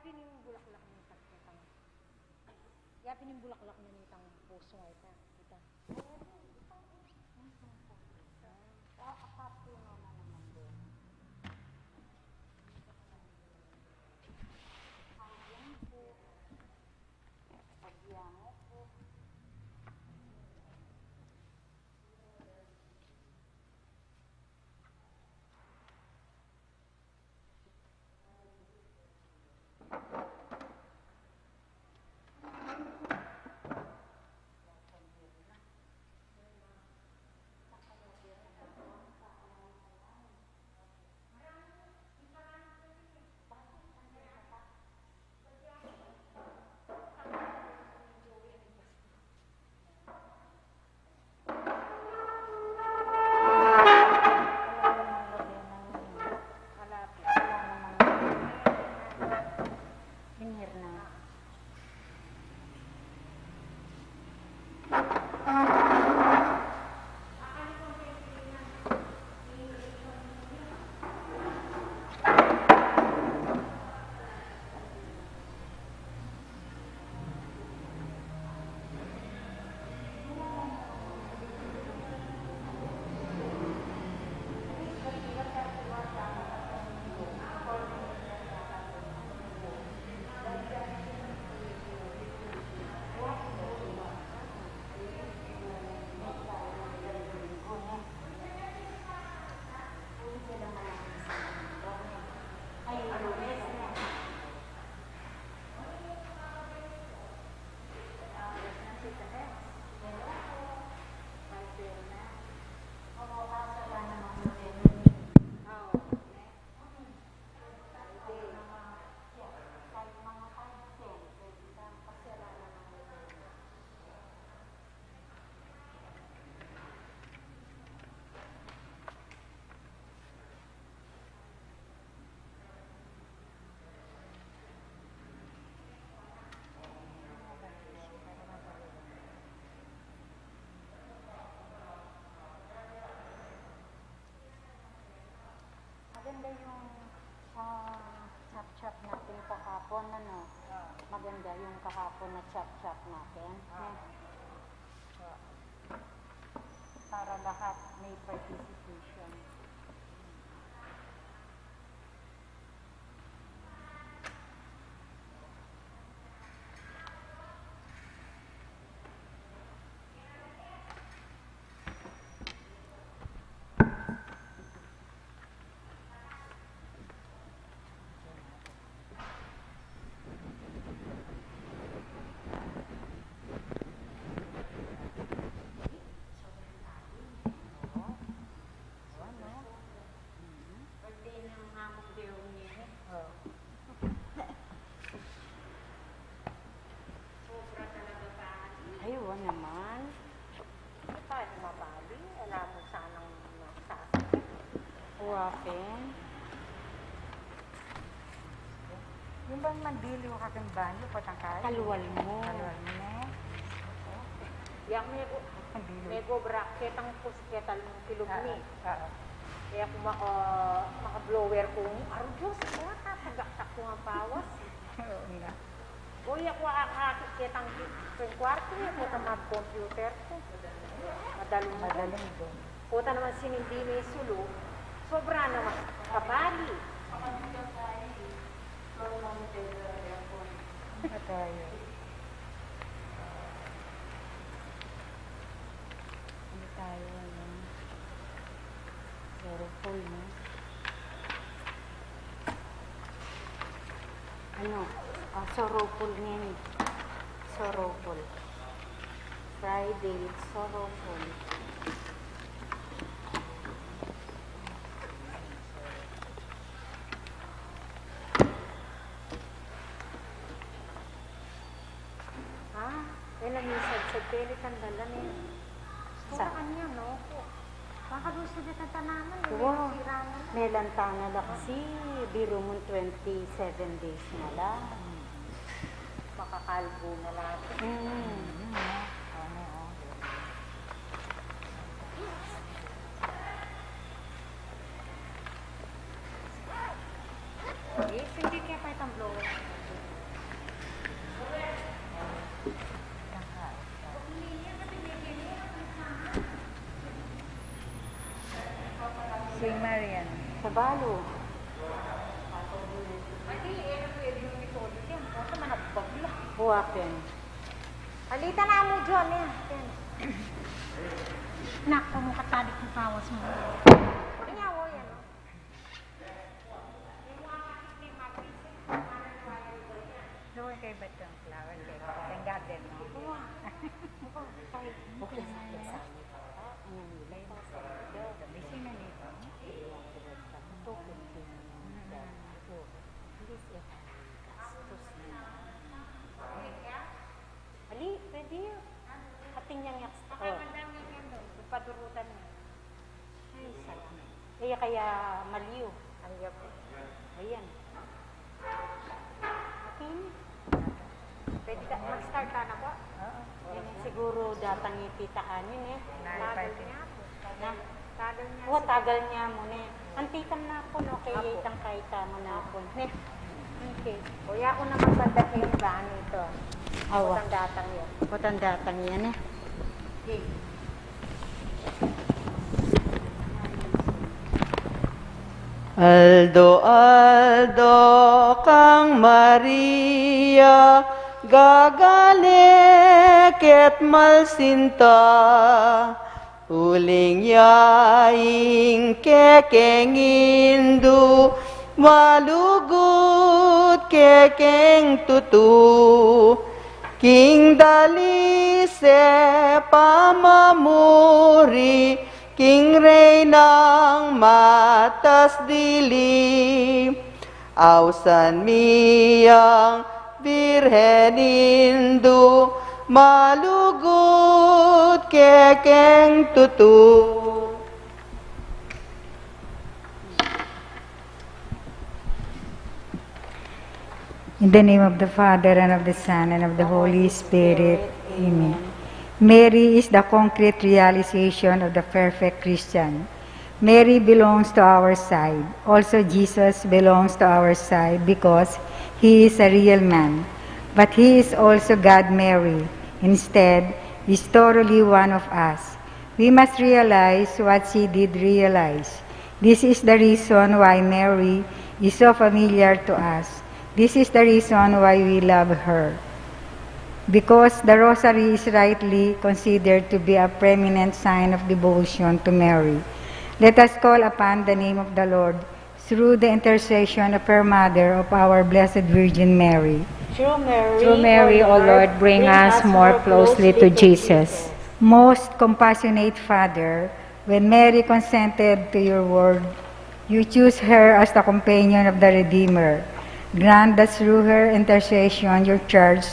pinimbulaklak ng takitang. Kaya pinimbulaklak na nitang puso ay ta. Kita. Kakakapo na naman din. Ayan po. Pagyango po. Maganda yung chop-chop natin kahapon, ano? Maganda yung kahapon na chop-chop natin. Para lahat may participation. Ayun naman. Hindi tayo mabali. Alam mo sanang masasakit. Uwapin. Yung bang mandili yung aking banyo, patangkay? Kaluwal mo. Kaluwal mo na. Yang mego bracket ang pusketal ng kilubni. Kaya kung maka-blower ko, aro Diyos, kaya tatagaktak ko ang pawas. Oo nga. Uy, ako akakit ang kwarto, puta mag-computer ko. Madaling doon. Puta naman sinindi may sulo, sobra naman kabali. Tayo. Hindi tayo, ano. Pero full, no? Ano? Sorrowful ngayon. Sorrowful. Friday, sorrowful. Sa pelikan dalan eh. Sa kanya, no? Makaluso dito ang tanaman. Wow. May lantana lang kasi. Biro mo 27 days na lang. Makakalbo na lang. Hindi kaya pa itang blower. Si Marian. Sa balo. Buwakin. Halita na mo, John. Yan. Nak, mo katadik ng pawas mo. Nanyawo yan. Doon kay Batang Flower Cake. Ang garden, no? Okay sa akin sa akin. Ang nilay mo sa akin. Busy na nito. Ito, hindi siya gastos na. Ali, pwede yun. Ating niyang yaks. Oh. Padurutan niya. Ay, salamat. Kaya maliw. Ayop. Ayan. Okay. Pwede ka, mag-start ka na po? Oo. Yan ang siguro datang ititaan yun eh. Tagal niya po. Na? Tagal niya. O, tagal niya mo ne. Antikan na po, no? Kaya Apo. itang kaita mo na po. Ne? Okay. Kuya, ako naman bandat yung bahan ito. Awa. Putang datang yun. Putang datang yan eh. Okay. Aldo, Aldo, kang Maria, gagale ket malsinta, uling yaing kekeng indu, malugut kekeng tutu, king dali se pamamuri, King Reynang matas dili, ausan miyang Birhen Indu, malugut kekeng tutu. In the name of the Father, and of the Son, and of the Holy Spirit. Amen. Mary is the concrete realization of the perfect Christian. Mary belongs to our side. Also, Jesus belongs to our side because he is a real man. But he is also God Mary. Instead, he is thoroughly one of us. We must realize what she did realize. This is the reason why Mary is so familiar to us. This is the reason why we love her. Because the Rosary is rightly considered to be a preeminent sign of devotion to Mary. Let us call upon the name of the Lord through the intercession of her mother, of our Blessed Virgin Mary. Through Mary, O Lord, bring us more closely to Jesus. Most compassionate Father, when Mary consented to your word, you choose her as the companion of the Redeemer. Grant that through her intercession your church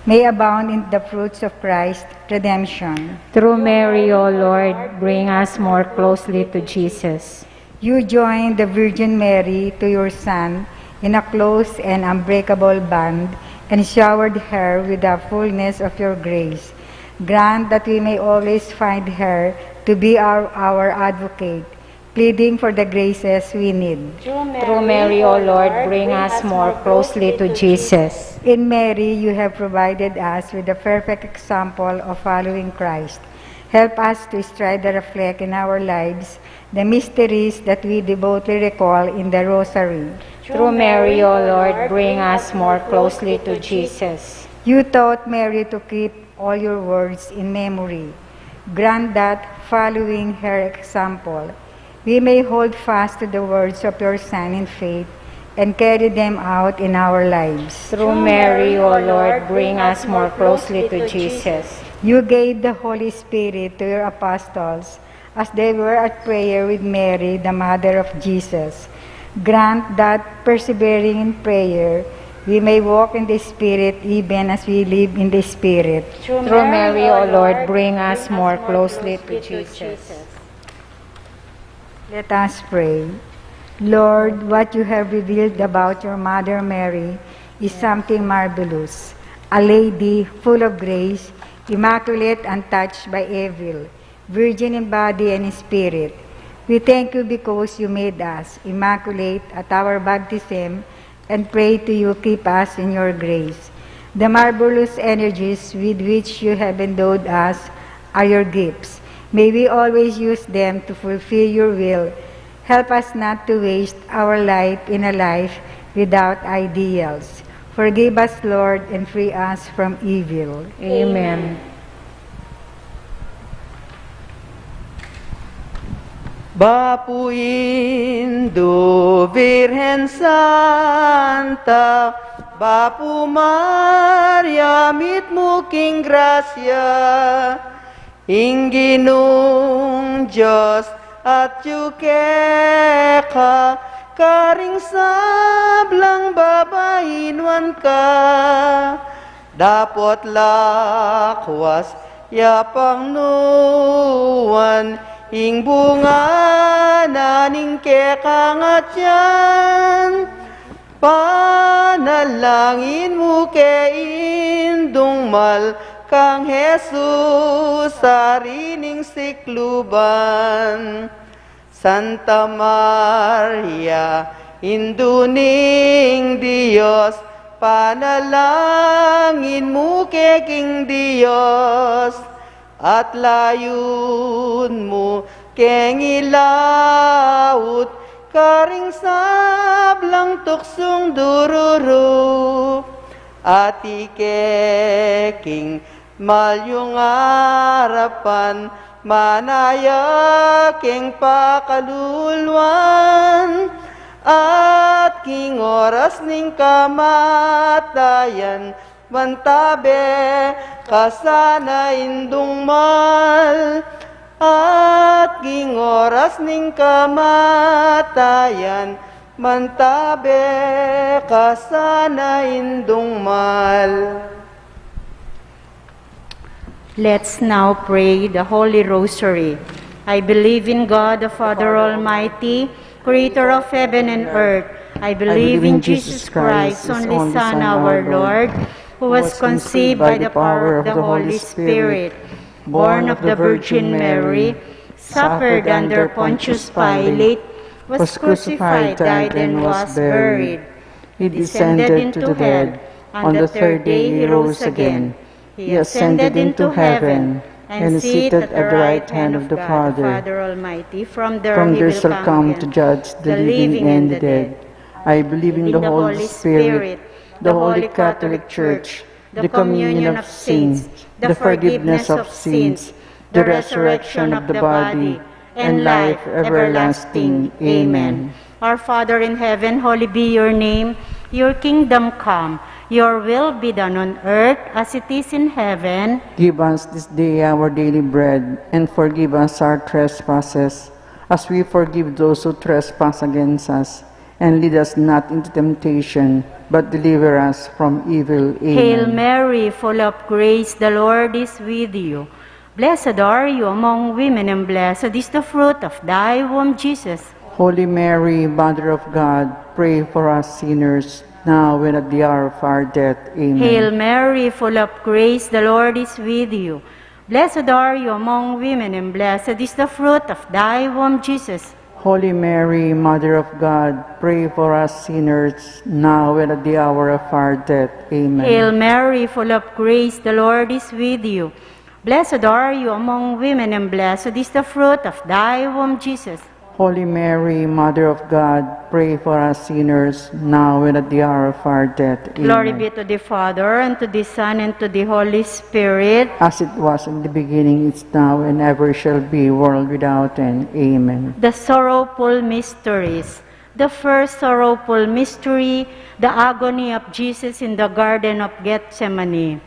may abound in the fruits of Christ's redemption. Through Mary, O Lord, bring us more closely to Jesus. You joined the Virgin Mary to your Son in a close and unbreakable bond, and showered her with the fullness of your grace. Grant that we may always find her to be our advocate, pleading for the graces we need. Through Mary, O Lord, bring us more closely to Jesus. In Mary, you have provided us with the perfect example of following Christ. Help us to strive to reflect in our lives the mysteries that we devotedly recall in the Rosary. Through Mary, O Lord, bring us more closely to Jesus. You taught Mary to keep all your words in memory. Grant that, following her example, we may hold fast to the words of your Son in faith and carry them out in our lives. Through Mary, O Lord, bring us more closely to Jesus. You gave the Holy Spirit to your apostles as they were at prayer with Mary, the mother of Jesus. Grant that, persevering in prayer, we may walk in the Spirit even as we live in the Spirit. Through Mary, O Lord, bring us more closely to Jesus. Let us pray. Lord, what you have revealed about your Mother Mary is something marvelous. A lady full of grace, immaculate, untouched by evil, virgin in body and in spirit. We thank you because you made us immaculate at our baptism, and pray to you keep us in your grace. The marvelous energies with which you have endowed us are your gifts. May we always use them to fulfill your will Help us not to waste our life in a life without ideals. Forgive us, Lord, and free us from evil. Amen. Bapuin do Virgen Santa, Bapu Maria, mit mo king grasya, Inginong Diyos at yukeka, karing sablang babainwan ka, dapat lakwas yapang nuwan, ing bunga naning kekangat yan, panalangin mo ke indong mal kang Jesus sarining sikluban. Santa Maria, induning Diyos, panalangin mo ke king Diyos, at layun mo keng ilaut, karing sablang tuksong dururu, at ikeking malyong harapan, manaya king pakaluluan, at king oras ning kamatayan, mantabe kasana indung mal, at king oras ning kamatayan, mantabe kasana indung mal. Let's now pray the Holy Rosary. I believe in God, the Father Almighty, creator of heaven and earth. I believe in Jesus Christ, only Son, our Lord, who was conceived by the power of the Holy Spirit, born of the Virgin Mary, suffered under Pontius Pilate, was crucified, died, and was buried. He descended into hell. On the third day he rose again. He ascended into heaven and is seated at the right hand of the Father Almighty. From there he shall come to judge the living and the dead. I believe in the Holy Spirit, the Holy Catholic Church, the communion of saints, the forgiveness of sins, the resurrection of the body, and life everlasting. Amen. Our Father in heaven, holy be your name. Your kingdom come. Your will be done on earth as it is in heaven. Give us this day our daily bread, and forgive us our trespasses, as we forgive those who trespass against us. And lead us not into temptation, but deliver us from evil. Amen. Hail Mary, full of grace, the Lord is with you. Blessed are you among women, and blessed is the fruit of thy womb, Jesus. Holy Mary, Mother of God, pray for us sinners, now and at the hour of our death. Amen. Hail Mary, full of grace, the Lord is with you. Blessed are you among women, and blessed is the fruit of thy womb, Jesus. Holy Mary, Mother of God, pray for us sinners, now and at the hour of our death. Amen. Hail Mary, full of grace, the Lord is with you. Blessed are you among women, and blessed is the fruit of thy womb, Jesus. Holy Mary, Mother of God, pray for us sinners, now and at the hour of our death. Amen. Glory be to the Father, and to the Son, and to the Holy Spirit. As it was in the beginning, it's now, and ever shall be, world without end. Amen. The sorrowful mysteries. The first sorrowful mystery, the agony of Jesus in the Garden of Gethsemane.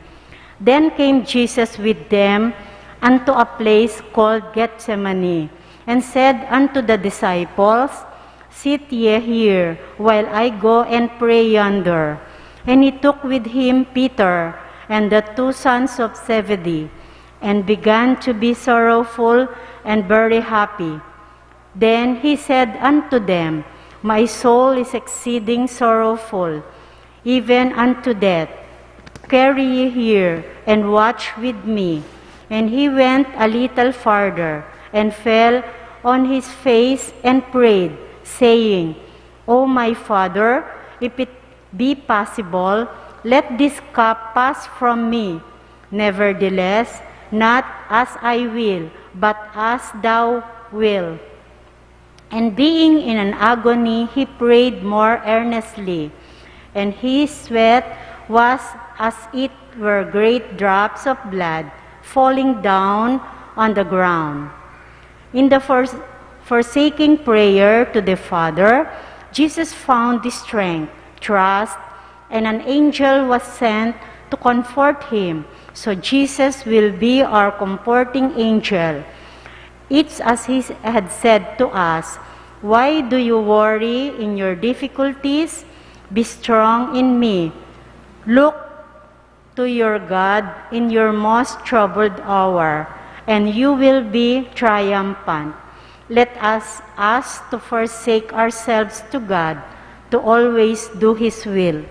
Then came Jesus with them unto a place called Gethsemane, and said unto the disciples, Sit ye here, while I go and pray yonder. And he took with him Peter and the two sons of Zebedee, and began to be sorrowful and very happy. Then he said unto them, My soul is exceeding sorrowful, even unto death. Carry ye here, and watch with me. And he went a little farther, and fell on his face and prayed, saying, O my Father, if it be possible, let this cup pass from me. Nevertheless, not as I will, but as thou wilt. And being in an agony, he prayed more earnestly, and his sweat was as it were great drops of blood falling down on the ground. In the forsaking prayer to the Father, Jesus found the strength, trust, and an angel was sent to comfort him. So Jesus will be our comforting angel. It's as he had said to us, "Why do you worry in your difficulties? Be strong in me. Look to your God in your most troubled hour, and you will be triumphant." Let us ask to forsake ourselves to God, to always do His will.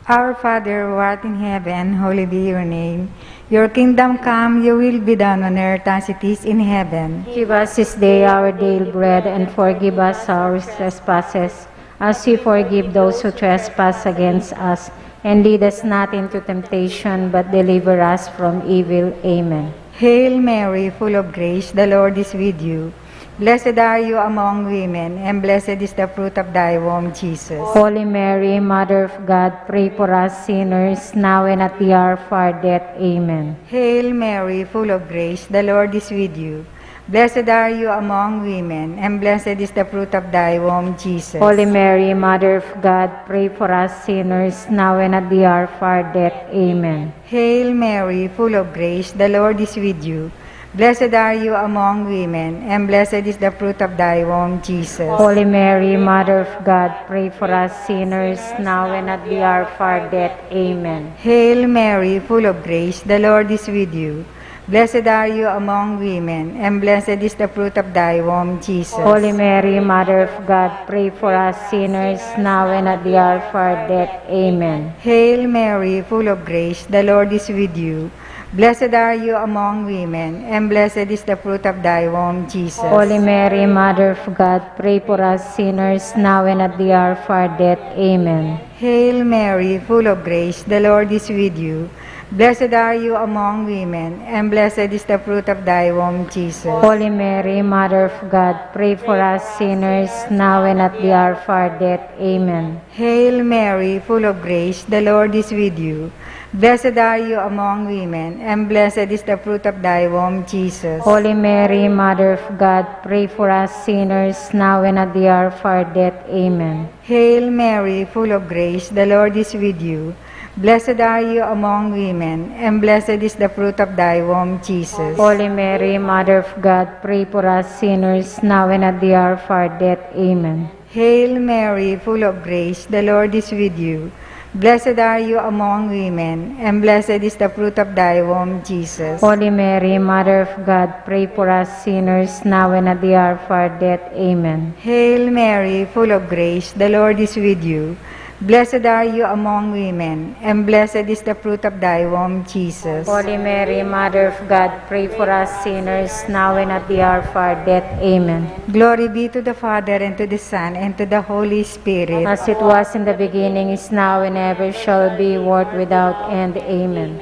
Our Father, who art in heaven, hallowed be your name. Your kingdom come, your will be done on earth as it is in heaven. Give us this day our daily bread, and forgive us our trespasses, as we forgive those who trespass against us. And lead us not into temptation, but deliver us from evil. Amen. Hail Mary, full of grace, the Lord is with you. Blessed are you among women, and blessed is the fruit of thy womb, Jesus. Holy Mary, Mother of God, pray for us sinners, now and at the hour of our death. Amen. Hail Mary, full of grace, the Lord is with you. Blessed are you among women, and blessed is the fruit of thy womb, Jesus. Holy Mary, Mother of God, pray for us sinners, now and at the hour of our death. Amen. Hail Mary, full of grace, the Lord is with you. Blessed are you among women, and blessed is the fruit of thy womb, Jesus. Holy Mary, Mother of God, pray for us sinners, now and at the hour of our death. Amen. Hail Mary, full of grace, the Lord is with you. Blessed are you among women, and blessed is the fruit of thy womb, Jesus. Holy Mary, Mother of God, pray for us sinners, now and at the hour of our death. Amen. Hail Mary, full of grace, the Lord is with you. Blessed are you among women, and blessed is the fruit of thy womb, Jesus. Holy Mary, Mother of God, pray for us sinners, now and at the hour of our death. Amen. Hail Mary, full of grace, the Lord is with you. Blessed are you among women, and blessed is the fruit of thy womb, Jesus. Holy Mary, Mother of God, pray for us sinners, now and at the hour of our death. Amen. Hail Mary, full of grace, the Lord is with you. Blessed are you among women, and blessed is the fruit of thy womb, Jesus. Holy Mary, Mother of God, pray for us sinners, now and at the hour of our death. Amen. Hail Mary, full of grace, the Lord is with you. Blessed are you among women, and blessed is the fruit of thy womb, Jesus. Holy Mary, Mother of God, pray for us sinners, now and at the hour of our death. Amen. Hail Mary, full of grace, the Lord is with you. Blessed are you among women, and blessed is the fruit of thy womb, Jesus. Holy Mary, Mother of God, pray for us sinners, now and at the hour of our death. Amen. Hail Mary, full of grace, the Lord is with you. Blessed are you among women, and blessed is the fruit of thy womb, Jesus. Holy Mary, Mother of God, pray for us sinners, now and at the hour of our death. Amen. Glory be to the Father, and to the Son, and to the Holy Spirit. As it was in the beginning, is now, and ever shall be, world without end. Amen.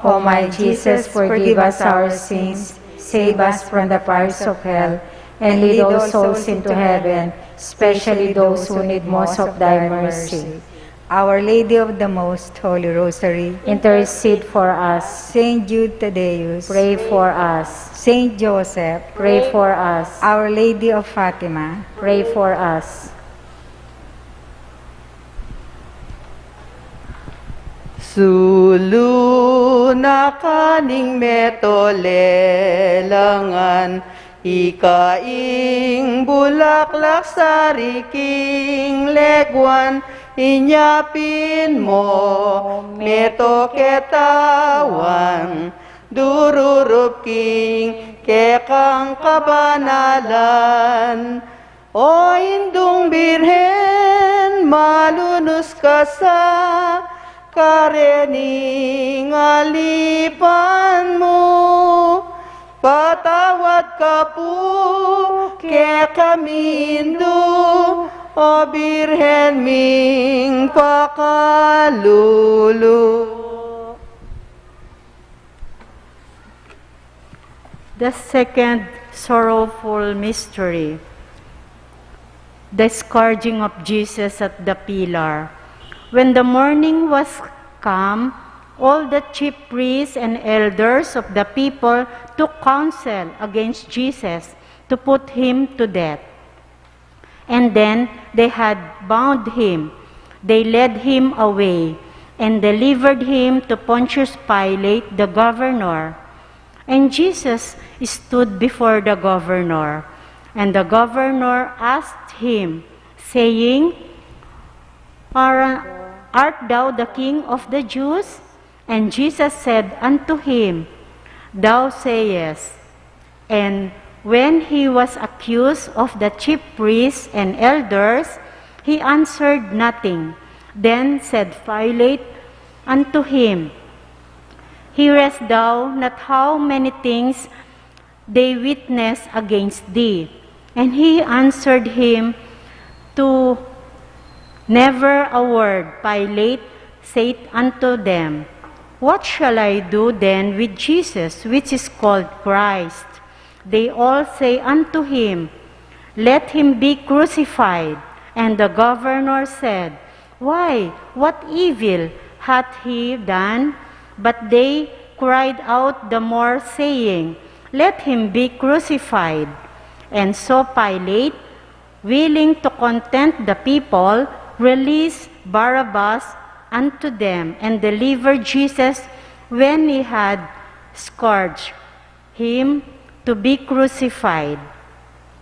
O my Jesus, forgive us our sins, save us from the fires of hell, and lead all souls into heaven, especially those who need most of thy mercy. Our Lady of the Most Holy Rosary, Intercede for us. Saint Jude Thaddeus, Pray for us. Saint Joseph, Pray for us. Our Lady of Fatima, Pray for us. Sulu na kaning metolelangan, ikaing bulaklak sa riking legwan, inyapin mo meto ketawan, dururup king kekang kabanalan. O indung birhen, malunus ka sa karening alipan mo. Patawad ka po ke kamindo, o Birhen ming pakalulu. The second sorrowful mystery, the scourging of Jesus at the pillar. When the morning was come, all the chief priests and elders of the people took counsel against Jesus to put him to death. And then they had bound him. They led him away and delivered him to Pontius Pilate, the governor. And Jesus stood before the governor. And the governor asked him, saying, Art thou the king of the Jews? And Jesus said unto him, Thou sayest. And when he was accused of the chief priests and elders, he answered nothing. Then said Pilate unto him, Hearest thou not how many things they witness against thee? And he answered him to never a word. Pilate said unto them, What shall I do then with Jesus, which is called Christ? They all say unto him, Let him be crucified. And the governor said, Why, what evil hath he done? But they cried out the more, saying, Let him be crucified. And so Pilate, willing to content the people, released Barabbas unto them, and delivered Jesus when he had scourged him to be crucified.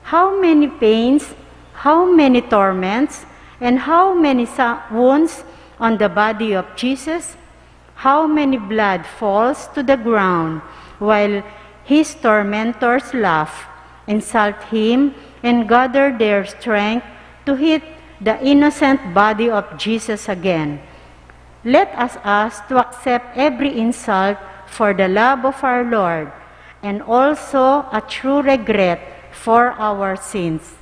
How many pains, how many torments, and how many wounds on the body of Jesus? How many blood falls to the ground, while his tormentors laugh, insult him, and gather their strength to hit the innocent body of Jesus again. Let us ask to accept every insult for the love of our Lord, and also a true regret for our sins.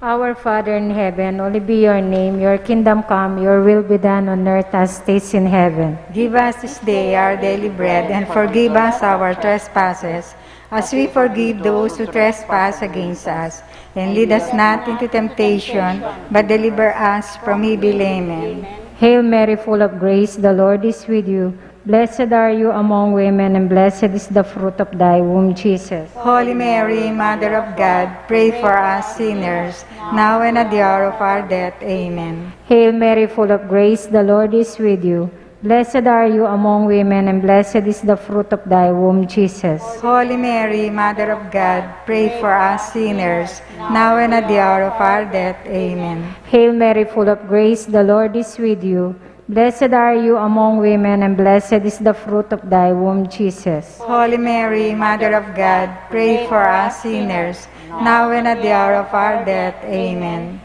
Our Father in heaven, holy be your name, your kingdom come, your will be done on earth as it is in heaven. Give us this day our daily bread, and forgive us our trespasses, as we forgive those who trespass against us. And lead us not into temptation, but deliver us from evil. Amen. Hail Mary, full of grace, the Lord is with you. Blessed are you among women, and blessed is the fruit of thy womb, Jesus. Holy Mary, Mother of God, pray for us sinners, now and at the hour of our death. Amen. Hail Mary, full of grace, the Lord is with you. Blessed are you among women, and blessed is the fruit of thy womb, Jesus. Holy Mary, Mother of God, pray for us sinners, now and at the hour of our death. Amen. Hail Mary, full of grace, the Lord is with you. Blessed are you among women, and blessed is the fruit of thy womb, Jesus. Holy Mary, Mother of God, pray for us sinners, now and at the hour of our death. Amen.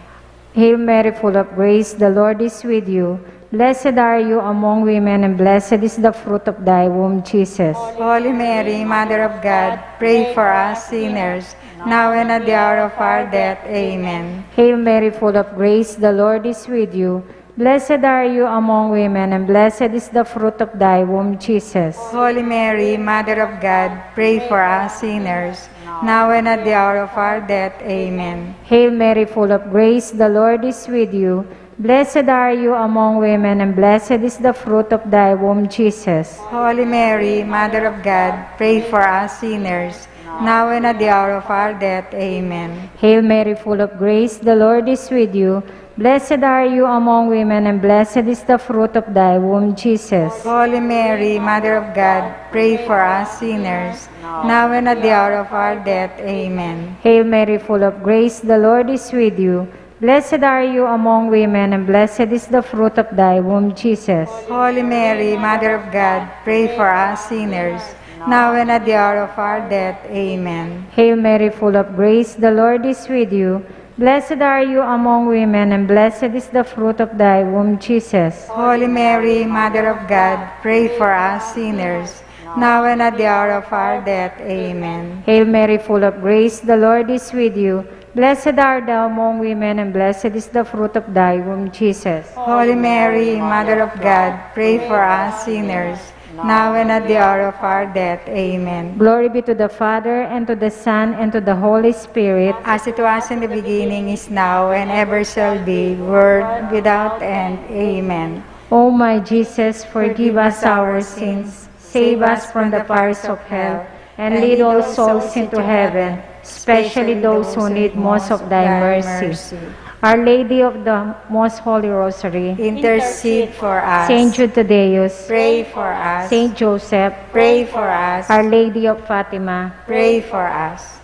Hail Mary, full of grace, the Lord is with you. Blessed are you among women, and blessed is the fruit of thy womb, Jesus. Holy Mary, Mother of God, pray for us sinners, now and at the hour of our death. Amen. Hail Mary, full of grace, the Lord is with you. Blessed are you among women, and blessed is the fruit of thy womb, Jesus. Holy Mary, Mother of God, pray for us sinners, now and at the hour of our death. Amen. Hail Mary, full of grace, the Lord is with you. Blessed are you among women, and blessed is the fruit of thy womb, Jesus. Holy Mary, Mother of God, pray for us sinners, now and at the hour of our death. Amen. Hail Mary, full of grace, the Lord is with you. Blessed are you among women, and blessed is the fruit of thy womb, Jesus. Holy Mary, Mother of God, pray for us sinners, now and at the hour of our death. Amen. Hail Mary, full of grace, the Lord is with you. Blessed are you among women, and blessed is the fruit of thy womb, Jesus. Holy Mary, Mother of God, pray for us sinners, now and at the hour of our death. Amen. Hail Mary, full of grace, the Lord is with you. Blessed are you among women, and blessed is the fruit of thy womb, Jesus. Holy Mary, Mother of God, pray for us sinners, now and at the hour of our death. Amen. Hail Mary, full of grace, the Lord is with you. Blessed art thou among women, and blessed is the fruit of thy womb, Jesus. Holy Mary, Mother of God, pray for us sinners, now and at the hour of our death. Amen. Glory be to the Father, and to the Son, and to the Holy Spirit. As it was in the beginning, is now, and ever shall be, world without end. Amen. O my Jesus, forgive us our sins, save us from the fires of hell, and lead all souls into heaven, especially those who need most of thy mercy. Our Lady of the Most Holy Rosary, Intercede for us. Saint Jude Thaddeus, Pray for us. Saint Joseph, Pray for us. Our Lady of Fatima, Pray for us.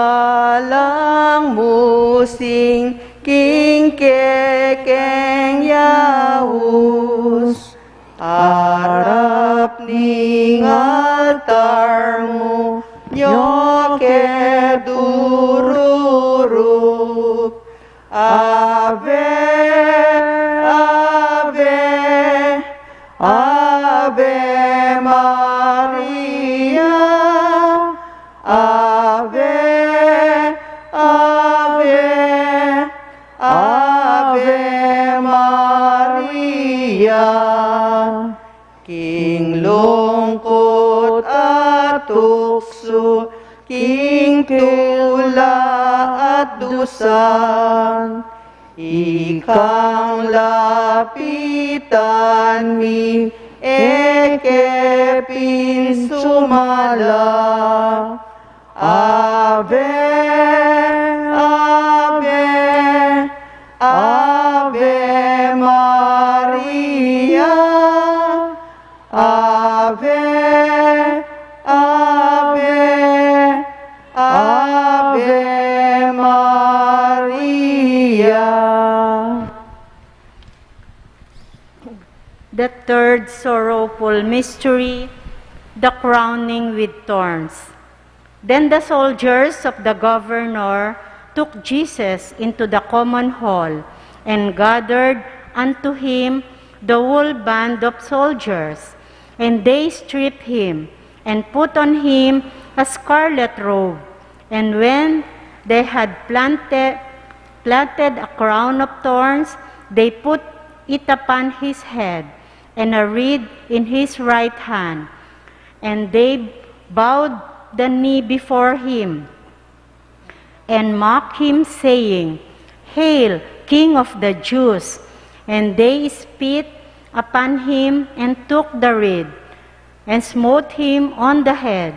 Indungalang musing king kekeng yaus Arap ning altarmu nyoke dururup Ave, Ave, Ave Maria Ave, Ave, Ave Maria King lungkot at tukso King tula at dusan Ikang lapitan mi ekepin sumala Ave, Ave, Ave Maria Ave, Ave, Ave Maria. The third sorrowful mystery, the crowning with thorns. Then the soldiers of the governor took Jesus into the common hall and gathered unto him the whole band of soldiers. And they stripped him and put on him a scarlet robe. And when they had planted a crown of thorns, they put it upon his head, and a reed in his right hand. And they bowed the knee before him, and mocked him, saying, Hail, King of the Jews! And they spit upon him, and took the reed, and smote him on the head.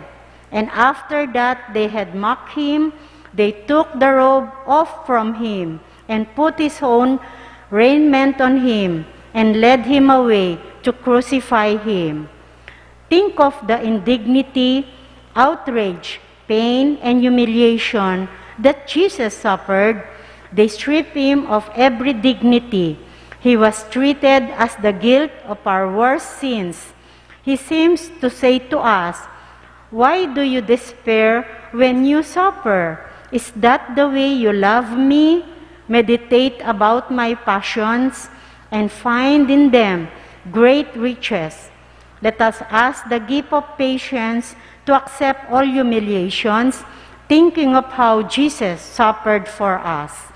And after that they had mocked him, they took the robe off from him, and put his own raiment on him, and led him away to crucify him. Think of the indignity, outrage, pain, and humiliation that Jesus suffered. They stripped him of every dignity. He was treated as the guilt of our worst sins. He seems to say to us, Why do you despair when you suffer? Is that the way you love me? Meditate about my passions and find in them great riches. Let us ask the gift of patience to accept all humiliations, thinking of how Jesus suffered for us.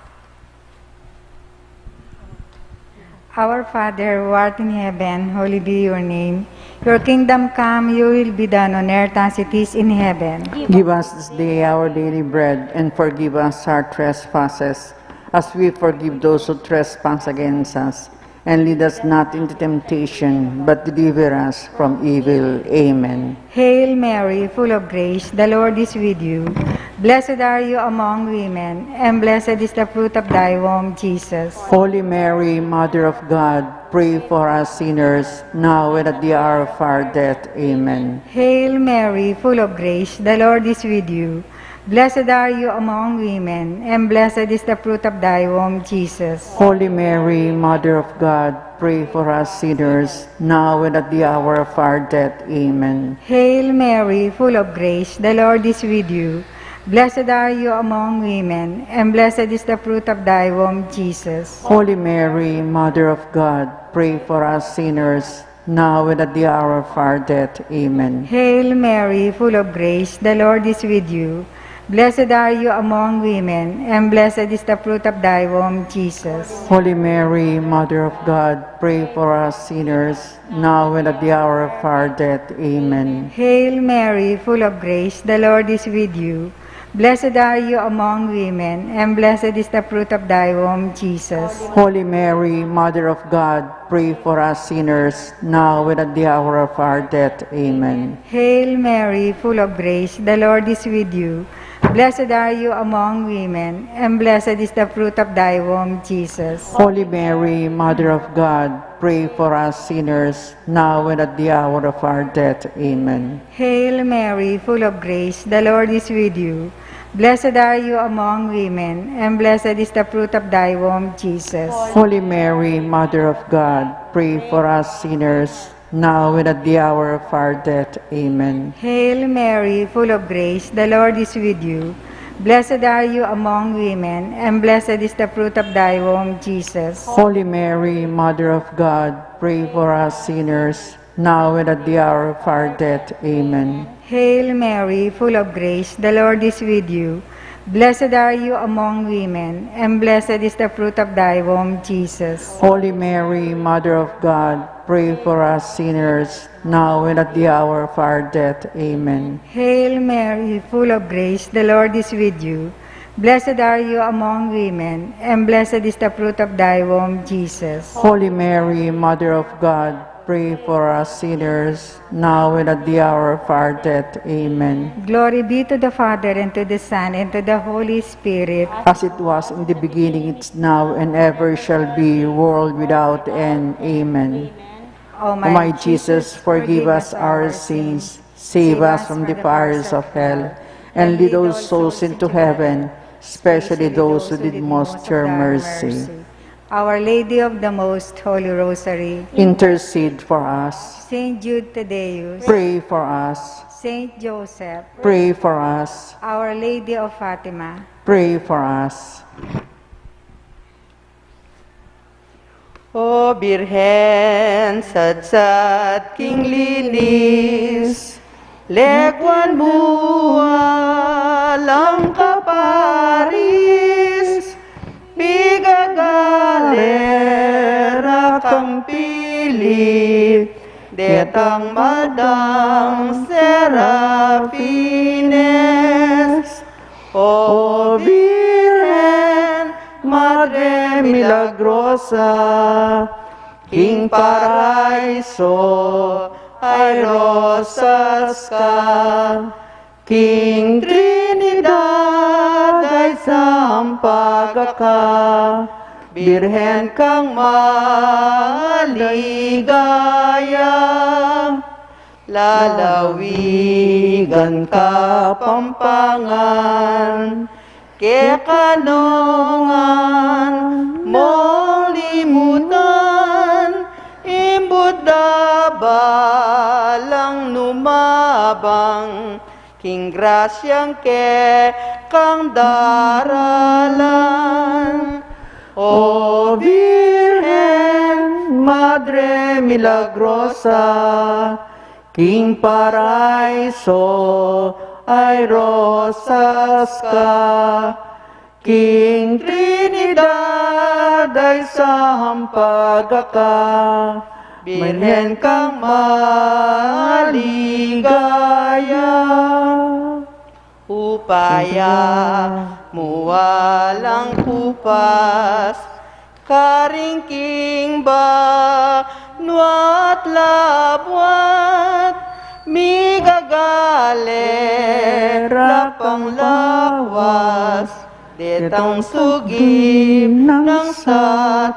Our Father, who art in heaven, holy be your name. Your kingdom come, your will be done on earth as it is in heaven. Give us this day our daily bread, and forgive us our trespasses, as we forgive those who trespass against us. And lead us not into temptation, but deliver us from evil. Amen. Hail Mary, full of grace, the Lord is with you. Blessed are you among women, and blessed is the fruit of thy womb, Jesus. Holy Mary, Mother of God, pray for us sinners, now and at the hour of our death. Amen. Hail Mary, full of grace, the Lord is with you. Blessed are you among women, and blessed is the fruit of thy womb, Jesus. Holy Mary, Mother of God, pray for us sinners, now and at the hour of our death. Amen. Hail Mary, full of grace, the Lord is with you. Blessed are you among women, and blessed is the fruit of thy womb, Jesus. Holy Mary, Mother of God, pray for us sinners, now and at the hour of our death. Amen. Hail Mary, full of grace, the Lord is with you. Blessed are you among women, and blessed is the fruit of thy womb, Jesus. Holy Mary, Mother of God, pray for us sinners, now and at the hour of our death. Amen. Hail Mary, full of grace, the Lord is with you. Blessed are you among women, and blessed is the fruit of thy womb, Jesus. Holy Mary, Mother of God, pray for us sinners, now and at the hour of our death. Amen. Hail Mary, full of grace, the Lord is with you. Blessed are you among women, and blessed is the fruit of thy womb, Jesus. Holy Mary, Mother of God, pray for us sinners, now and at the hour of our death. Amen. Hail Mary, full of grace, the Lord is with you. Blessed are you among women, and blessed is the fruit of thy womb, Jesus. Holy Mary, Mother of God, pray for us sinners, now and at the hour of our death. Amen. Hail Mary, full of grace, the Lord is with you. Blessed are you among women, and blessed is the fruit of thy womb, Jesus. Holy Mary, Mother of God, pray for us sinners, now and at the hour of our death. Amen. Hail Mary, full of grace, the Lord is with you. Blessed are you among women, and blessed is the fruit of thy womb, Jesus. Holy Mary, Mother of God, pray for us sinners, now and at the hour of our death. Amen. Hail Mary, full of grace, the Lord is with you. Blessed are you among women, and blessed is the fruit of thy womb, Jesus. Holy Mary, Mother of God, pray for us sinners, now and at the hour of our death. Amen. Glory be to the Father, and to the Son, and to the Holy Spirit. As it was in the beginning, it's now, and ever shall be, world without end. Amen. O O my Jesus, forgive us our sins, save us from the fires of hell, and lead those souls into heaven, especially those who need most your mercy. Our Lady of the Most Holy Rosary, Intercede for us. Saint Jude Thaddeus, Pray for us. Saint Joseph, Pray for us. Our Lady of Fatima, Pray for us. O Birhen, sadsat king linis, lekwan mo alam ka Paris, bigagalera kang pili, detang madang serafines. O Virgen, Madre Milagrosa, King Paraiso, ay rosas ka, King Trinidad, ay sampaga ka, Birhen kang maligaya, lalawigan ka Pampangan, kaya kanungan mong limutan, imbut dabalang numabang, king grasyang ke kang daralan. O Virgen, Madre Milagrosa, King Paraiso, ay rosas ka, King Trinidad, ay sampaga ka, Birhen kang maligaya. Upaya muwalang kupas, karingking ba nuat labwat, migagalera pang lawas, detang sugim ng Satanas.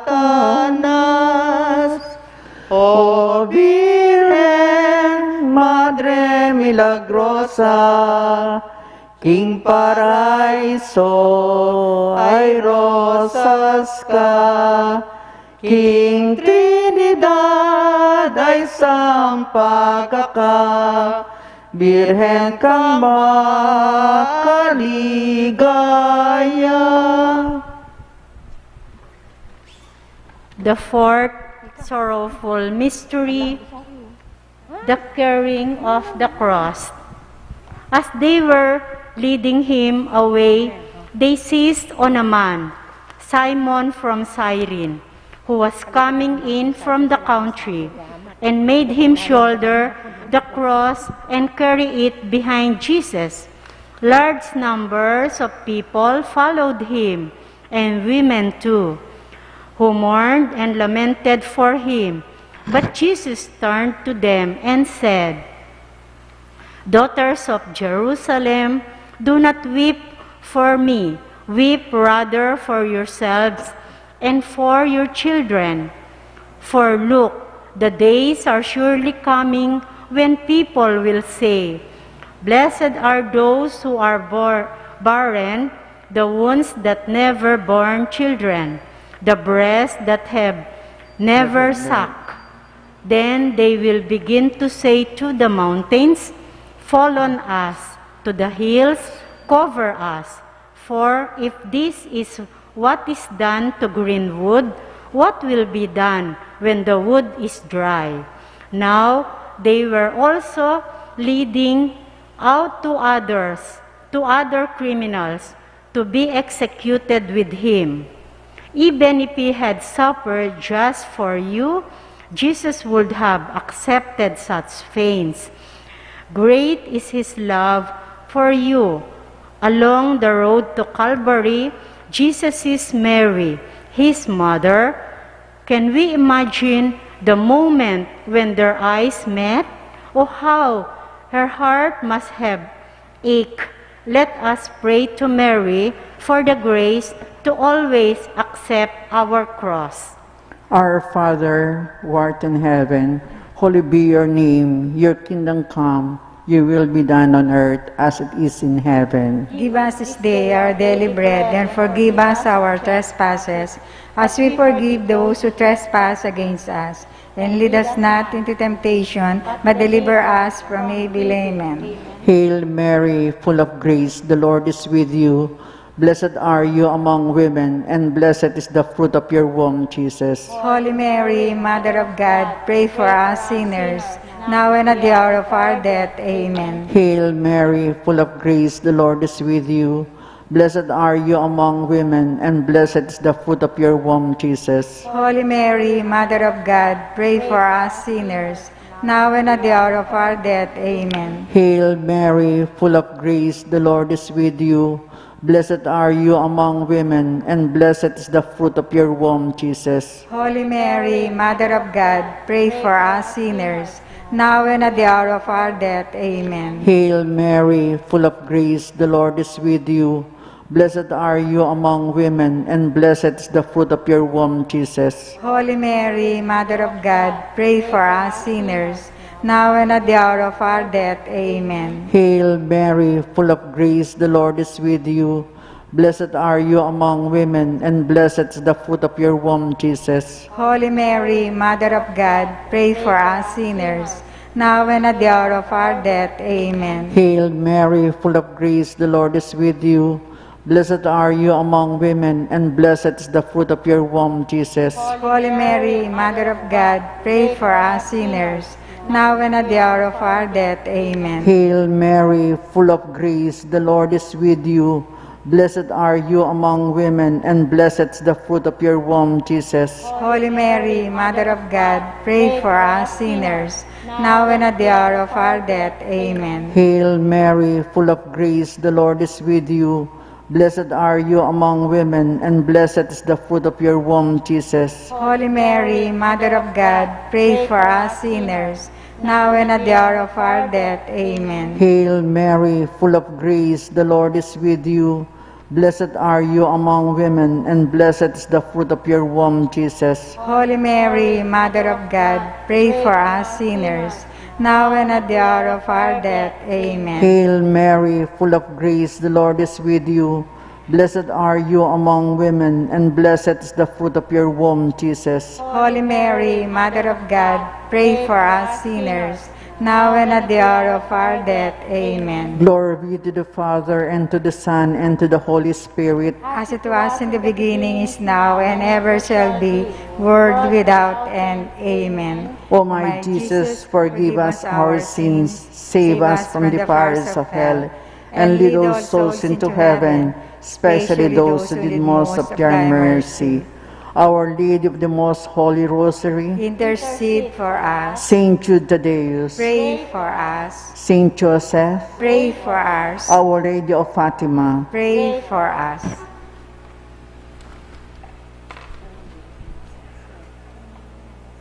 O Virgen, Madre Milagrosa, King Paraiso, ay rosas ka, King Trinidad, ay sampaga ka, Birhen kang makaligaya. The fourth sorrowful mystery, the carrying of the cross. As they were leading him away, they seized on a man, Simon from Cyrene, who was coming in from the country, and made him shoulder the cross and carry it behind Jesus. Large numbers of people followed him, and women too, who mourned and lamented for him. But Jesus turned to them and said, "Daughters of Jerusalem, do not weep for me. Weep rather for yourselves and for your children. For look, the days are surely coming when people will say, 'Blessed are those who are barren, the wombs that never born children, the breasts that have never sucked.' Then they will begin to say to the mountains, 'Fall on us,' to the hills, 'Cover us.' For if this is what is done to green wood, what will be done when the wood is dry?" Now they were also leading out to other criminals, to be executed with him. Even if he had suffered just for you, Jesus would have accepted such pains. Great is his love for you. Along the road to Calvary, Jesus is Mary, his mother. Can we imagine the moment when their eyes met? Oh, how her heart must have ached. Let us pray to Mary for the grace to always accept our cross. Our Father, who art in heaven, hallowed be your name. Your kingdom come. Your will be done on earth as it is in heaven. Give us this day our daily bread, and forgive us our trespasses, as we forgive those who trespass against us. And lead us not into temptation, but deliver us from evil. Amen. Hail Mary, full of grace, the Lord is with you. Blessed are you among women, and blessed is the fruit of your womb, Jesus. Holy Mary, Mother of God, pray for us sinners, now and at the hour of our death. Amen. Hail Mary, full of grace, the Lord is with you. Blessed are you among women, and blessed is the fruit of your womb, Jesus. Holy Mary, Mother of God, pray for us sinners, now and at the hour of our death. Amen. Hail Mary, full of grace, the Lord is with you. Blessed are you among women, and blessed is the fruit of your womb, Jesus. Holy Mary, Mother of God, pray for us sinners, now and at the hour of our death. Amen. Hail Mary, full of grace, the Lord is with you. Blessed are you among women, and blessed is the fruit of your womb, Jesus. Holy Mary, Mother of God, pray for us sinners, now and at the hour of our death. Amen. Hail Mary, full of grace, the Lord is with you. Blessed are you among women, and blessed is the fruit of your womb, Jesus. Holy Mary, Mother of God, pray for us sinners, now and at the hour of our death. Amen. Hail Mary, full of grace, the Lord is with you. Blessed are you among women, and blessed is the fruit of your womb, Jesus. Holy Mary, Mother of God, pray for us sinners, now and at the hour of our death. Amen. Hail Mary, full of grace, the Lord is with you. Blessed are you among women, and blessed is the fruit of your womb, Jesus. Holy Mary, Mother of God, pray for us sinners, now and at the hour of our death. Amen. Hail Mary, full of grace, the Lord is with you. Blessed are you among women, and blessed is the fruit of your womb, Jesus. Holy Mary, Mother of God, pray for us sinners, now and at the hour of our death. Amen. Hail Mary, full of grace, the Lord is with you. Blessed are you among women, and blessed is the fruit of your womb, Jesus. Holy Mary, Mother of God, pray for us sinners, now and at the hour of our death. Amen. Hail Mary, full of grace, the Lord is with you. Blessed are you among women, and blessed is the fruit of your womb, Jesus. Holy Mary, Mother of God, pray for us sinners, now and at the hour of our death. Amen. Glory be to the Father, and to the Son, and to the Holy Spirit. As it was in the beginning, is now, and ever shall be, world without end. Amen. O my Jesus, forgive us our sins, save us from the fires of hell, and lead all souls into heaven, especially those who need most of thy mercy. Our Lady of the Most Holy Rosary, intercede for us. Saint Jude Thaddeus, Pray for us. Saint Joseph, Pray for us. Our Lady of Fatima, Pray for us.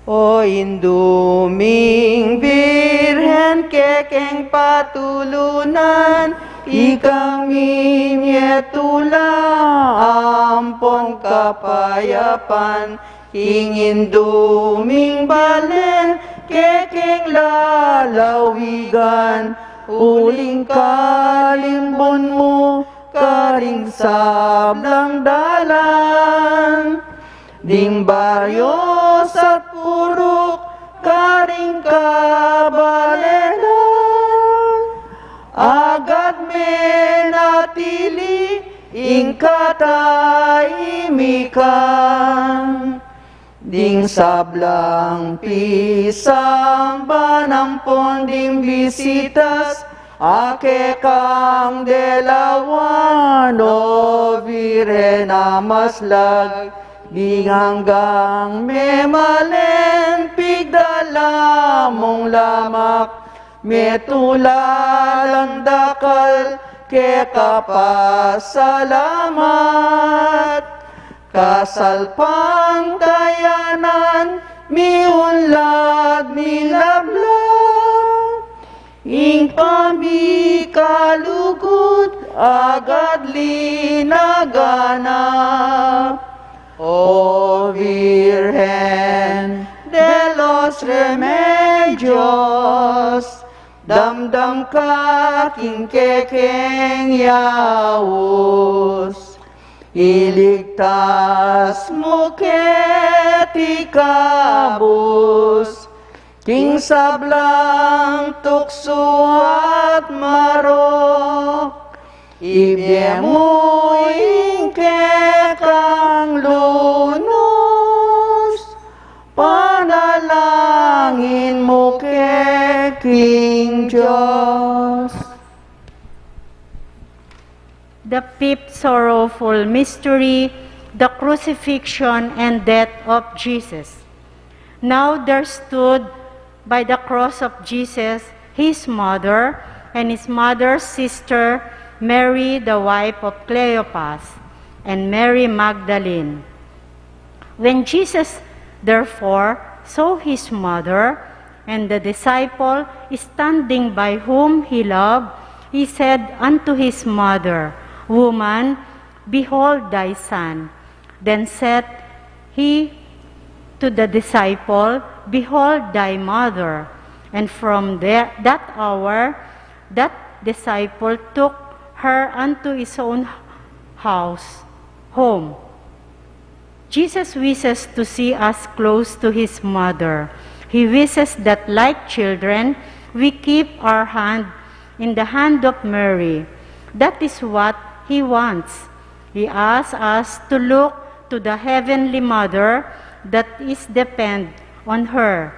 O induming Birhen kekeng patulunan, ikang minyetula ampon kapayapan, ingin duming balen kekeng lalawigan, uling kalimbon mo karing sablang dalan. Ding baryo sa purok karing kabalelan, agad menatili ing katahimikan. Ding sablang pisang banampon ding bisitas, ake kang delawan o virena maslag. Di hanggang memalen pigdala mong lamak, metulalang dakal ke kapasalamat. Kasalpang tayanan, miunlad nilablag, ing pamikalugot agad linaganap. O Virgen de los Remedios, damdam ka king kekeng yaos, iligtas mo ketikabos, king sablang tukso at marok, ibyemuing kekang lunos, panalangin mo keking Diyos. The fifth sorrowful mystery, the crucifixion and death of Jesus. Now there stood by the cross of Jesus his mother and his mother's sister, Mary, the wife of Cleopas, and Mary Magdalene. When Jesus, therefore, saw his mother and the disciple standing by whom he loved, he said unto his mother, Woman, behold thy son. Then said he to the disciple, Behold thy mother. And from that hour, that disciple took her unto his own home. Jesus wishes to see us close to his mother. He wishes that, like children, we keep our hand in the hand of Mary. That is what he wants. He asks us to look to the Heavenly Mother that is depend on her.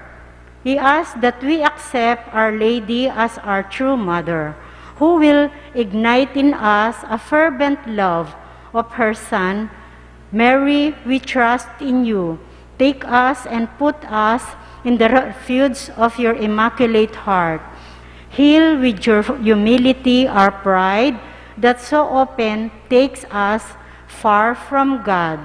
He asks that we accept Our Lady as our true mother, who will ignite in us a fervent love of her Son. Mary, we trust in you. Take us and put us in the refuge of your immaculate heart. Heal with your humility our pride that so often takes us far from God.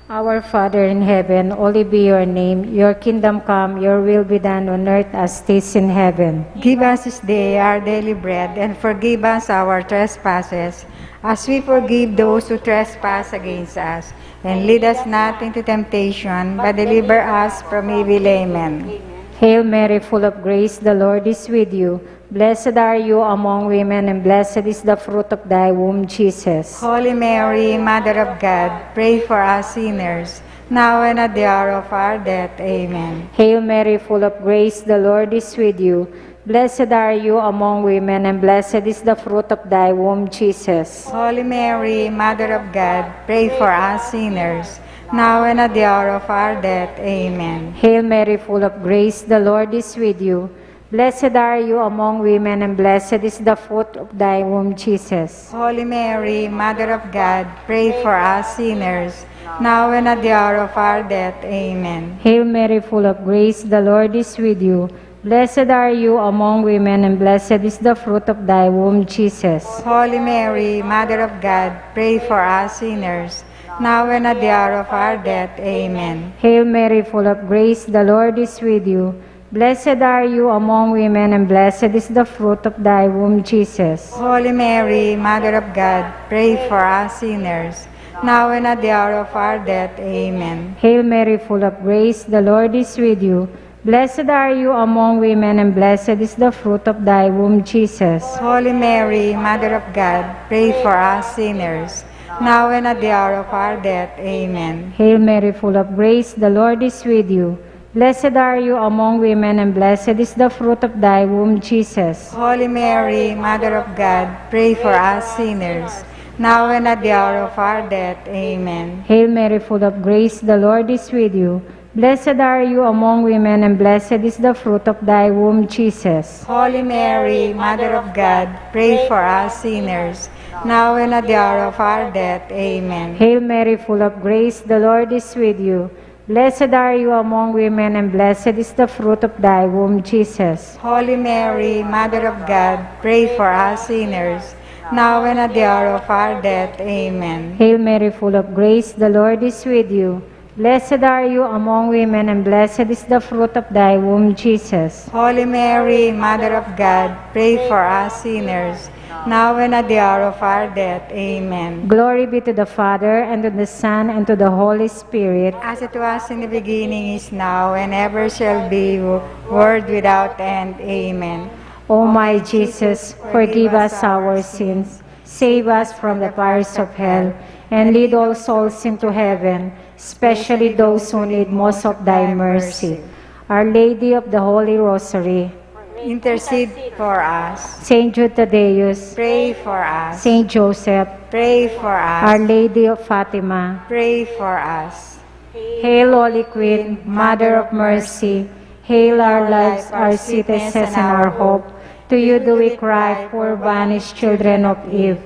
Our Father in heaven, holy be your name. Your kingdom come, your will be done on earth as it is in heaven. Give us this day our daily bread, and forgive us our trespasses, as we forgive those who trespass against us. And lead us not into temptation, but deliver us from evil. Amen. Hail Mary, full of grace, the Lord is with you. Blessed are you among women, and blessed is the fruit of thy womb, Jesus. Holy Mary, Mother of God, pray for us sinners, now and at the hour of our death. Amen. Hail Mary, full of grace, the Lord is with you. Blessed are you among women, and blessed is the fruit of thy womb, Jesus. Holy Mary, Mother of God, pray for us sinners, now and at the hour of our death. Amen. Hail Mary, full of grace, the Lord is with you. Blessed are you among women, and blessed is the fruit of thy womb, Jesus. Holy Mary, Mother of God, pray for us sinners, now and at the hour of our death. Amen. Hail Mary, full of grace, the Lord is with you. Blessed are you among women, and blessed is the fruit of thy womb, Jesus. Holy Mary, Mother of God, pray for us sinners, now and at the hour of our death. Amen. Hail Mary, full of grace, the Lord is with you. Blessed are you among women, and blessed is the fruit of thy womb, Jesus. Holy Mary, Mother of God, pray for us sinners, now and at the hour of our death. Amen. Hail Mary, full of grace, the Lord is with you. Blessed are you among women, and blessed is the fruit of thy womb, Jesus. Holy Mary, Mother of God, pray for us sinners, now and at the hour of our death. Amen. Hail Mary, full of grace, the Lord is with you. Blessed are you among women, and blessed is the fruit of thy womb, Jesus. Holy Mary, Mother of God, pray for us sinners, now and at the hour of our death. Amen. Hail Mary, full of grace, the Lord is with you. Blessed are you among women, and blessed is the fruit of thy womb, Jesus. Holy Mary, Mother of God, pray for us sinners, now and at the hour of our death. Amen. Hail Mary, full of grace, the Lord is with you. Blessed are you among women, and blessed is the fruit of thy womb, Jesus. Holy Mary, Mother of God, pray for us sinners, now and at the hour of our death. Amen. Hail Mary, full of grace, the Lord is with you. Blessed are you among women, and blessed is the fruit of thy womb, Jesus. Holy Mary, Mother of God, pray for us sinners, now and at the hour of our death. Amen. Glory be to the Father, and to the Son, and to the Holy Spirit. As it was in the beginning, is now, and ever shall be, world without end. Amen. O my Jesus, forgive us our sins, save us from the fires of hell, and lead all souls into heaven, especially those who need most of thy mercy. Our Lady of the Holy Rosary, Intercede for us. Saint Jude Thaddeus, Pray for us. Saint Joseph, Pray for Our us. Lady of Fatima, Pray for us. Hail, Holy Queen, Mother of Mercy, hail our lives, our citizens, and our hope. To you do we cry, poor banished children of Eve.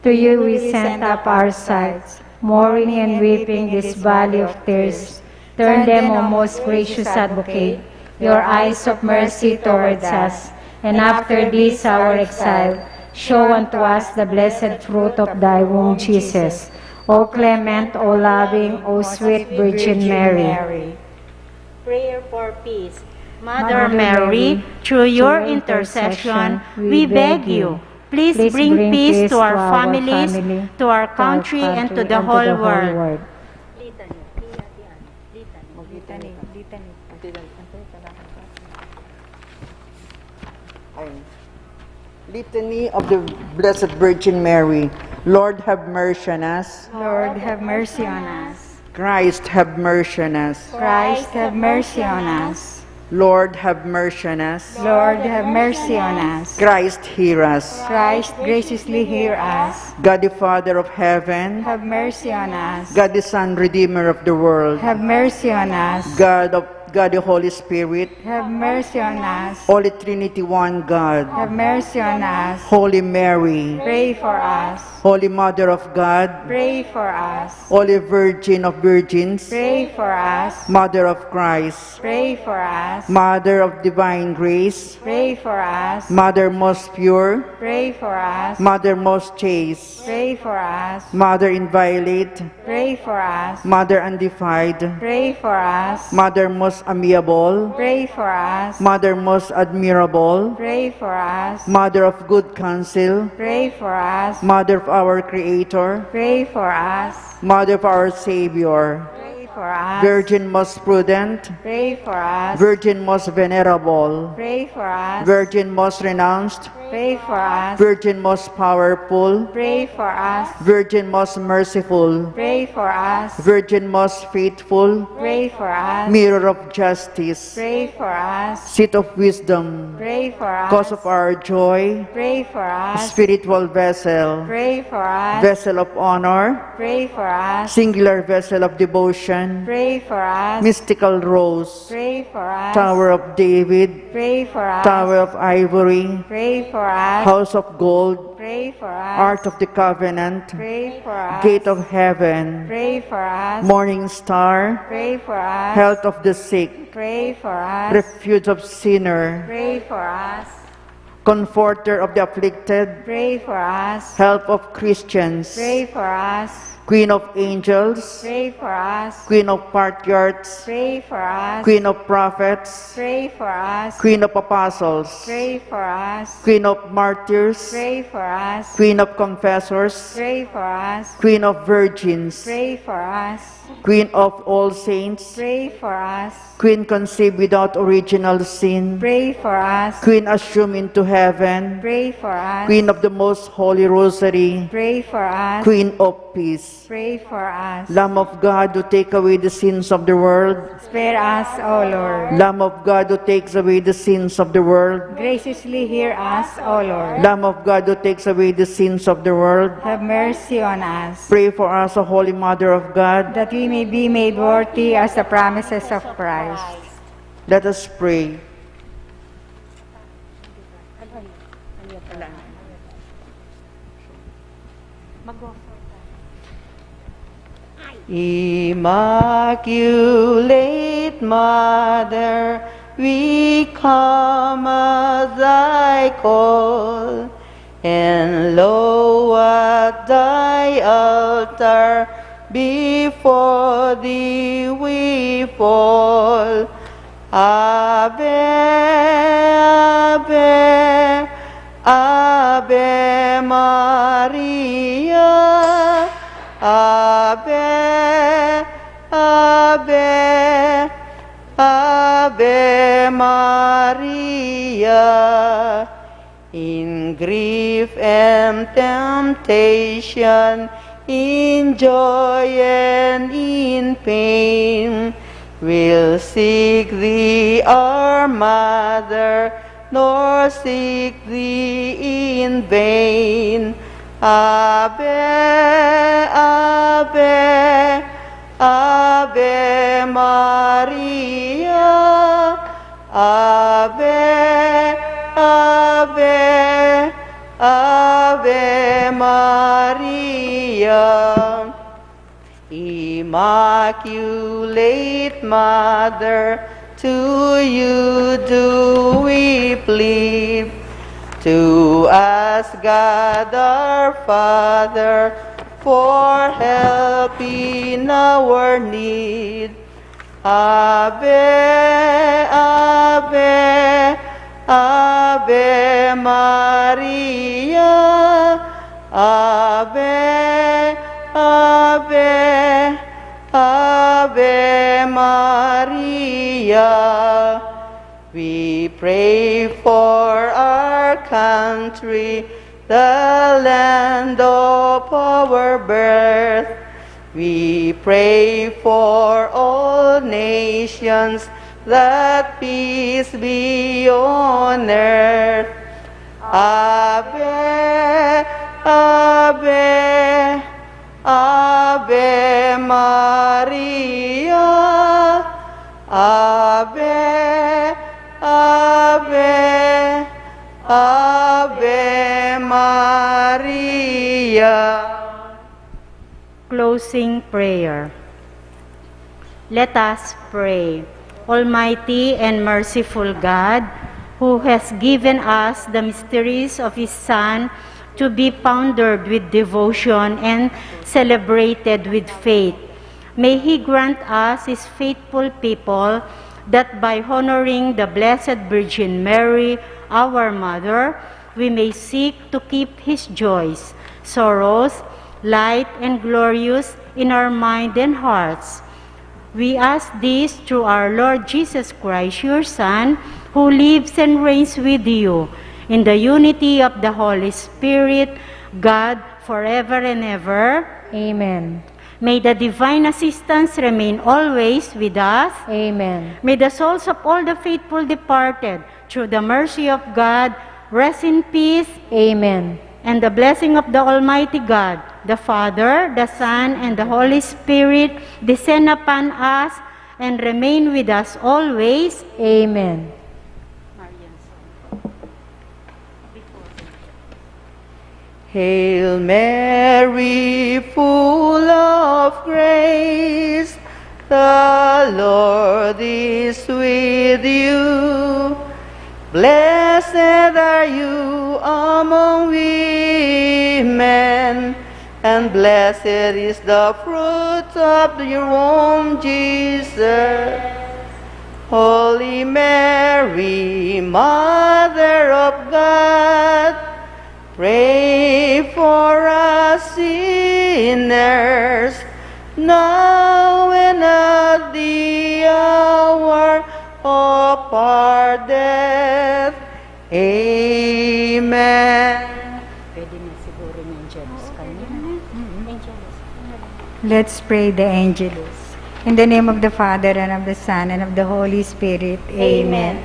To you we send up our sighs, mourning and weeping this valley of tears. Turn them, O most gracious Advocate, your eyes of mercy towards us, and after this our exile, show unto us the blessed fruit of thy womb, Jesus. O clement, O loving, O sweet Virgin Mary. Prayer for peace. Mother Mary, through your intercession, we beg you, please bring peace to our families, to our country, and to the whole world. Litany of the Blessed Virgin Mary. Lord, have mercy on us. Lord, have mercy on us. Christ, have mercy on us. Christ, have mercy on us. Lord, have mercy on us. Lord, have mercy on us. Christ, hear us. Christ, graciously hear us. God the Father of heaven, Have mercy on us. God the Son, Redeemer of the world, Have mercy on us. God the Holy Spirit, Have mercy on us. Holy Trinity, one God, Have mercy on us. Holy Mary, Pray for us. Holy Mother of God, Pray for us. Holy Virgin of Virgins, Pray for us. Mother of Christ, Pray for us. Mother of Divine Grace, Pray for us. Mother most pure, Pray for us. Mother most chaste, Pray for us. Mother inviolate, Pray for us. Mother undefiled, Pray for us. Mother most amiable, Pray for us. Mother most admirable, Pray for us. Mother of good counsel, Pray for us. Mother of our Creator, Pray for us. Mother of our Savior, Pray for us. Virgin most prudent, Pray for us. Virgin most venerable, Pray for us. Virgin most renounced, Pray for us. Virgin most powerful, Pray for us. Virgin most merciful, Pray for us. Virgin most faithful, Pray for us. Mirror of justice, Pray for us. Seat of wisdom, Pray for us. Cause of our joy, Pray for us. Spiritual vessel, Pray for us. Vessel of honor, Pray for us. Singular vessel of devotion, Pray for us. Mystical rose, Pray for us. Tower of David, Pray for us. Tower of ivory, Pray for us. House of gold, Pray for us. Ark of the covenant, Pray for us. Gate of heaven, Pray for us. Morning star, Pray for us. Health of the sick, Pray for us. Refuge of sinner, Pray for us. Comforter of the afflicted, Pray for us. Help of Christians, Pray for us. Queen of angels, Pray for us. Queen of patriarchs, Pray for us. Queen of prophets, Pray for us. Queen of apostles, Pray for us. Queen of martyrs, Pray for us. Queen of confessors, Pray for us. Queen of virgins, Pray for us. Queen of all saints, Pray for us. Queen conceived without original sin, Pray for us. Queen assumed into heaven, Pray for us. Queen of the most holy rosary, Pray for us. Queen of peace, Pray for us. Lamb of God who take away the sins of the world, Spare us, O Lord. Lamb of God who takes away the sins of the world, Graciously hear us, O Lord. Lamb of God who takes away the sins of the world, Have mercy on us, pray for us, O Holy Mother of God. that we may be made worthy as the promises of Christ. Let us pray. Immaculate Mother, we come as thy call, and lo, at thy altar before thee we fall. Ave, Ave, Ave Maria, Ave, Ave, Ave Maria. In grief and temptation, in joy and in pain, we'll seek thee, our Mother, nor seek thee in vain. Ave, Ave, Ave Maria, Ave, Ave, Ave Maria. Immaculate Mother, to you do we plead, to ask God our Father for help in our need. Ave, Ave, Ave Maria, Ave, Ave, Ave Maria. We pray for our country, the land of our birth. We pray for all nations, that peace be on earth. Ave, Ave, Ave Maria, Ave, Ave, Ave Maria. Closing prayer. Let us pray. Almighty and merciful God, who has given us the mysteries of His Son to be pondered with devotion and celebrated with faith, may He grant us, His faithful people, that by honoring the Blessed Virgin Mary, our Mother, we may seek to keep His joys, sorrows, light, and glorious in our mind and hearts. We ask this through our Lord Jesus Christ, your Son, who lives and reigns with you in the unity of the Holy Spirit, God, forever and ever. Amen. May the divine assistance remain always with us. Amen. May the souls of all the faithful departed, through the mercy of God, rest in peace. Amen. And the blessing of the Almighty God, the Father, the Son, and the Holy Spirit descend upon us and remain with us always. Amen. Hail Mary, full of grace, the Lord is with you. Blessed are you among women, and blessed is the fruit of your womb, Jesus. Holy Mary, Mother of God, pray for us sinners, now and at the hour of our death. Amen. Let's pray the Angelus. In the name of the Father, and of the Son, and of the Holy Spirit. Amen.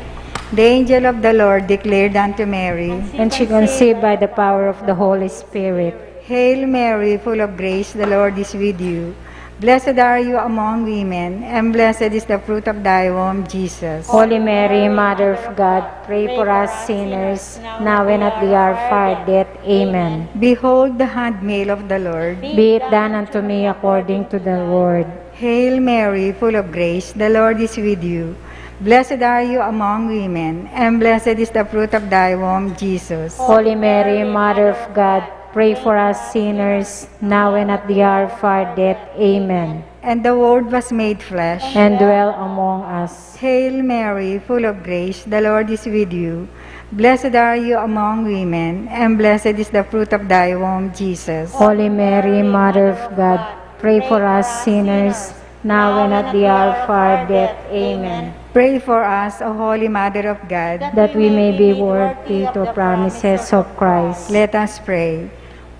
The angel of the Lord declared unto Mary, And she conceived by the power of the Holy Spirit. Hail Mary, full of grace, the Lord is with you. Blessed are you among women, and blessed is the fruit of thy womb, Jesus. Holy Mary, Mother of God, pray for us sinners, now and at the hour of our death. Amen. Behold the handmaid of the Lord. Be it done unto me according to the word. Hail Mary, full of grace, the Lord is with you. Blessed are you among women, and blessed is the fruit of thy womb, Jesus. Holy Mary, Mother of God, pray for us sinners, now and at the hour of our death. Amen. And the Word was made flesh, And dwell among us. Hail Mary, full of grace, the Lord is with you. Blessed are you among women, and blessed is the fruit of thy womb, Jesus. Holy Mary, Mother of God, pray for us sinners, now and at the hour of our death. Amen. Pray for us, O Holy Mother of God, That we may be worthy to the promises of Christ. let us pray.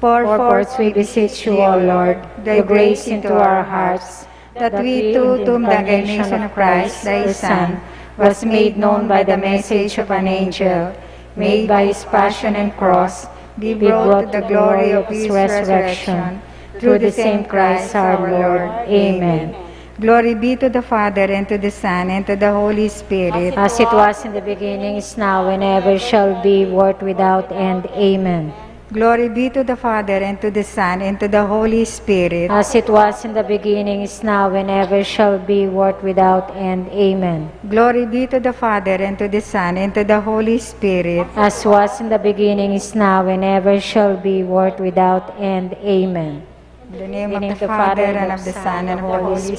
Pour For forth, we beseech you, O Lord, thy the grace into our hearts, that we too, to the incarnation of Christ, thy Son, was made known by the message of an angel, made by his passion and cross, be brought to the glory of his resurrection, through the same Christ our Lord. Amen. Glory be to the Father, and to the Son, and to the Holy Spirit, As it was in the beginning, is now, and ever shall be, world without end. Amen. Glory be to the Father, and to the Son, and to the Holy Spirit, As it was in the beginning, is now, and ever shall be, world without end. Amen. Glory be to the Father, and to the Son, and to the Holy Spirit, As was in the beginning, is now, and ever shall be, world without end. Amen. in the name of the Father, and of the Son, and of the Holy Spirit.